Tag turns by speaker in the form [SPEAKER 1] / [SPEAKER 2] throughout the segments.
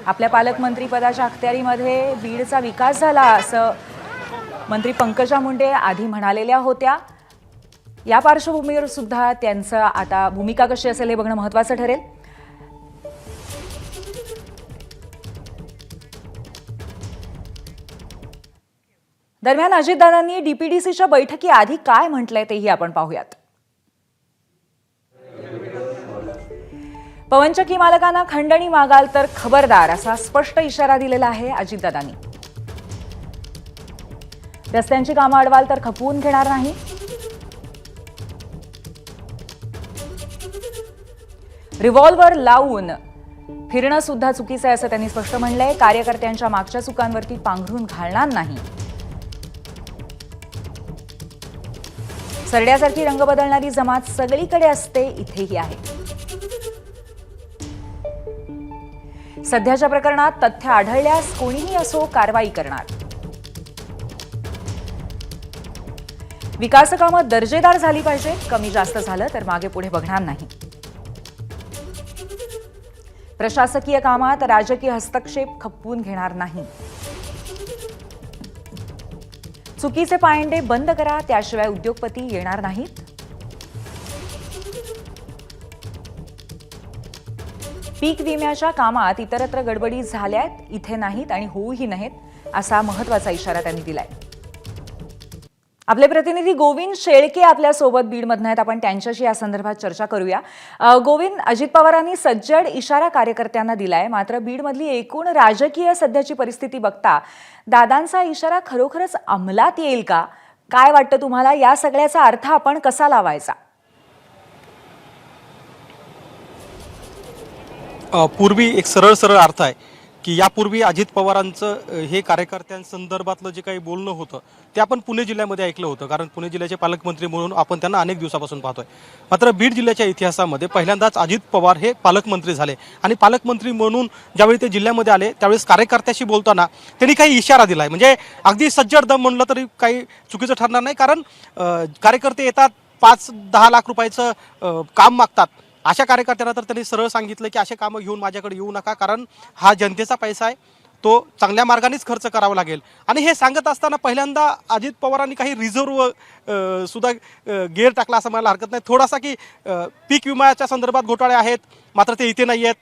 [SPEAKER 1] आपल्या पालकमंत्री पदाच्या अखत्यारीमध्ये बीडचा विकास झाला असं मंत्री पंकजा मुंडे आधी म्हणालेल्या होत्या। या पार्श्वभूमीवर सुद्धा त्यांचं आता भूमिका कशी असेल हे बघणं महत्त्वाचं ठरेल। दरम्यान अजितदादांनी डीपीडीसीच्या बैठकीआधी काय म्हटलंय तेही आपण पाहूयात। पवनचक्की मालकांना खंडणी मागाल तर खबरदार असा स्पष्ट इशारा दिलेला आहे अजितदादांनी। रस्त्यांची कामं अडवाल तर खपवून घेणार नाही। रिव्हॉल्वर लावून फिरणं सुद्धा चुकीचं आहे असं त्यांनी स्पष्ट म्हणलंय। कार्यकर्त्यांच्या मागच्या चुकांवरती पांघरून घालणार नाही। सरड्यासारखी रंग बदलणारी जमात सगळीकडे असते, इथेही आहे। सध्याच्या प्रकरणात तथ्य आढळल्यास कोणीही असो कारवाई करणार। विकास कामं दर्जेदार झाली पाहिजेत, कमी जास्त झालं तर मागे पुढे बघणार नाही। प्रशासकीय कामात राजकीय हस्तक्षेप खपवून घेणार नाही। चुकीचे पायंडे बंद करा, त्याशिवाय उद्योगपती येणार नाहीत। पीक विम्याच्या कामात इतरत्र गडबडी झाल्यात, इथे नाहीत आणि होऊही नयेत असा महत्त्वाचा इशारा त्यांनी दिलाय। आपले प्रतिनिधी गोविंद शेळके आपल्या सोबत बीडमधून आहेत, आपण त्यांच्याशी या संदर्भात चर्चा करूया। गोविंद, अजित पवारांनी सज्जड इशारा कार्यकर्त्यांना दिलाय, मात्र बीडमधली एकूण राजकीय सध्याची परिस्थिती बघता दादांचा इशारा खरोखरच अंमलात येईल का? काय वाटतं तुम्हाला, या सगळ्याचा अर्थ आपण कसा लावायचा?
[SPEAKER 2] पूर्वी एक सरळ सरळ अर्थ आहे की यापूर्वी अजित पवारांचं हे कार्यकर्त्यांसंदर्भातलं जे काही बोलणं होतं ते आपण पुणे जिल्ह्यामध्ये ऐकलं होतं, कारण पुणे जिल्ह्याचे पालकमंत्री म्हणून आपण त्यांना अनेक दिवसापासून पाहतोय। मात्र बीड जिल्ह्याच्या इतिहासामध्ये पहिल्यांदाच अजित पवार हे पालकमंत्री झाले आणि पालकमंत्री म्हणून ज्यावेळी ते जिल्ह्यामध्ये आले त्यावेळेस कार्यकर्त्याशी बोलताना त्यांनी काही इशारा दिलाय, म्हणजे अगदी सज्जड दम म्हणलं तरी काही चुकीचं ठरणार नाही, कारण कार्यकर्ते येतात 5-10 लाख रुपयाचं काम मागतात। अशा कार्यकर्त्यांना तर त्यांनी सरळ सांगितलं की असे कामं घेऊन माझ्याकडे येऊ नका, कारण हा जनतेचा पैसा आहे, तो चांगल्या मार्गानेच खर्च करावा लागेल। आणि हे सांगत असताना पहिल्यांदा अजित पवारांनी काही रिझर्व्ह सुद्धा गेअर टाकला असं म्हणायला हरकत नाही थोडासा, की पीक विम्याच्या संदर्भात घोटाळे आहेत मात्र ते इथे नाही आहेत,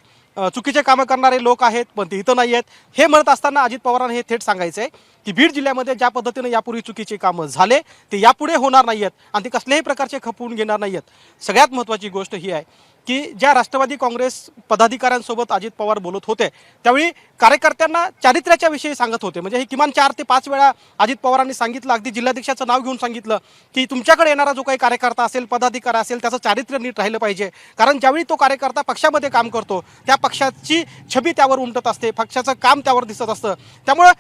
[SPEAKER 2] चुकीचे कामं करणारे लोक आहेत पण ते इथं नाही आहेत। हे म्हणत असताना अजित पवारांना हे थेट सांगायचं आहे की बीड जिल्ह्यामध्ये ज्या पद्धतीने यापूर्वी चुकीचे कामं झाले ते यापुढे होणार नाही आहेत आणि ते कसल्याही प्रकारचे खपवून घेणार नाही आहेत। सगळ्यात महत्त्वाची गोष्ट ही आहे की ज्या राष्ट्रवादी काँग्रेस पदाधिकाऱ्यांसोबत अजित पवार बोलत होते त्यावेळी कार्यकर्त्यांना चारित्र्याच्या विषयी सांगत होते, म्हणजे हे किमान 4 ते 5 वेळा अजित पवारांनी सांगितलं, अगदी जिल्हाध्यक्षाचं नाव घेऊन सांगितलं की तुमच्याकडे येणारा जो काही कार्यकर्ता असेल, पदाधिकारी असेल, त्याचं चारित्र्य नीट राहिलं पाहिजे, कारण ज्यावेळी तो कार्यकर्ता पक्षामध्ये काम करतो त्या पक्षाची छबी त्यावर उमटत असते, पक्षाचं काम त्यावर दिसत असतं। त्यामुळं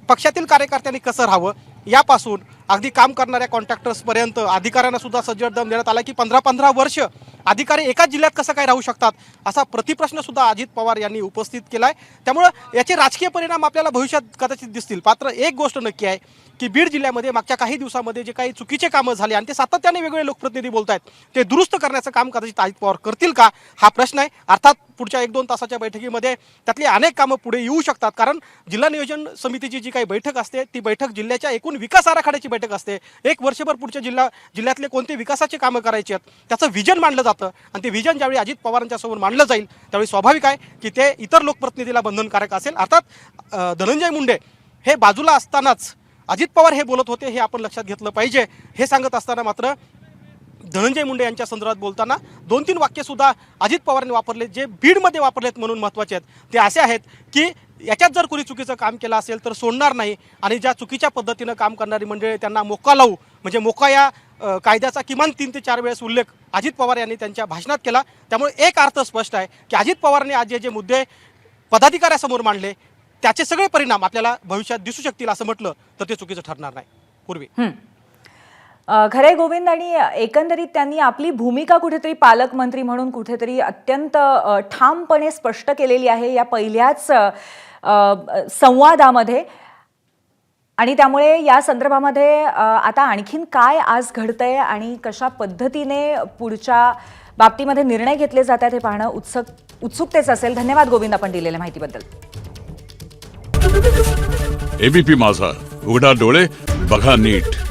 [SPEAKER 2] पक्षातील कार्यकर्त्यांनी कसं राहावं यापासून अगदी काम करणाऱ्या कॉन्ट्रॅक्टर्सपर्यंत अधिकाऱ्यांना सुद्धा सज्जड दम देण्यात आला की 15-15 वर्ष अधिकारी एकाच जिल्ह्यात कसं काय राहू शकतात असा प्रतिप्रश्न सुद्धा अजित पवार यांनी उपस्थित केलाय। त्यामुळं याचे राजकीय परिणाम आपल्याला भविष्यात कदाचित दिसतील। मात्र एक गोष्ट नक्की आहे की बीड जिल्ह्यामध्ये मागच्या काही दिवसामध्ये जे काही चुकीचे कामं झाले आणि ते सातत्याने वेगवेगळे लोकप्रतिनिधी बोलत आहेत ते दुरुस्त करण्याचं काम कदाचित अजित पवार करतील का हा प्रश्न आहे। अर्थात पुढच्या 1-2 तासाच्या बैठकीमध्ये त्यातली अनेक कामं पुढे येऊ शकतात, कारण जिल्हा नियोजन समितीची जी काही बैठक असते ती बैठक जिल्ह्याच्या एकूण विकास आराखड्याची बैठक असते। एक वर्षभर पुढच्या जिल्ह्यातले कोणते विकासाची कामं करायची आहेत त्याचं विजन मांडलं जातं आणि ते विजन ज्यावेळी अजित पवारांच्या समोर मांडलं जाईल त्यावेळी स्वाभाविक आहे की ते इतर लोकप्रतिनिधीला बंधनकारक असेल। अर्थात धनंजय मुंडे हे बाजूला असतानाच अजित पवार हे बोलत होते हे आपण लक्षात घेतलं पाहिजे। हे सांगत असताना मात्र धनंजय मुंडे यांच्या संदर्भात बोलताना 2-3 वाक्य सुद्धा अजित पवारांनी वापरले जे बीडमध्ये वापरलेत म्हणून महत्त्वाचे आहेत। ते असे आहेत की याच्यात जर कोणी चुकीचं काम केलं असेल तर सोडणार नाही आणि ज्या चुकीच्या पद्धतीनं काम करणारी मंडळी त्यांना मोका लावू, म्हणजे मोका या कायद्याचा किमान 3 ते 4 वेळेस उल्लेख अजित पवार यांनी त्यांच्या भाषणात केला। त्यामुळे एक अर्थ स्पष्ट आहे की अजित पवारांनी आज जे मुद्दे पदाधिकाऱ्यासमोर मांडले त्याचे सगळे परिणाम आपल्याला भविष्यात दिसू शकतील असं म्हटलं तर ते चुकीचं ठरणार नाही। पूर्वी
[SPEAKER 1] खरे गोविंद, आणि एकंदरीत त्यांनी आपली भूमिका कुठेतरी पालकमंत्री म्हणून कुठेतरी अत्यंत ठामपणे स्पष्ट केलेली आहे या पहिल्याच संवादामध्ये, आणि त्यामुळे या संदर्भामध्ये आता आणखीन काय आज घडतंय आणि कशा पद्धतीने पुढच्या बाबतीमध्ये निर्णय घेतले जातात हे पाहणं उत्सुकतेच असेल. धन्यवाद गोविंद आपण दिलेल्या माहितीबद्दल.
[SPEAKER 3] एबीपी माझा, उघडा डोळे बघा नीट.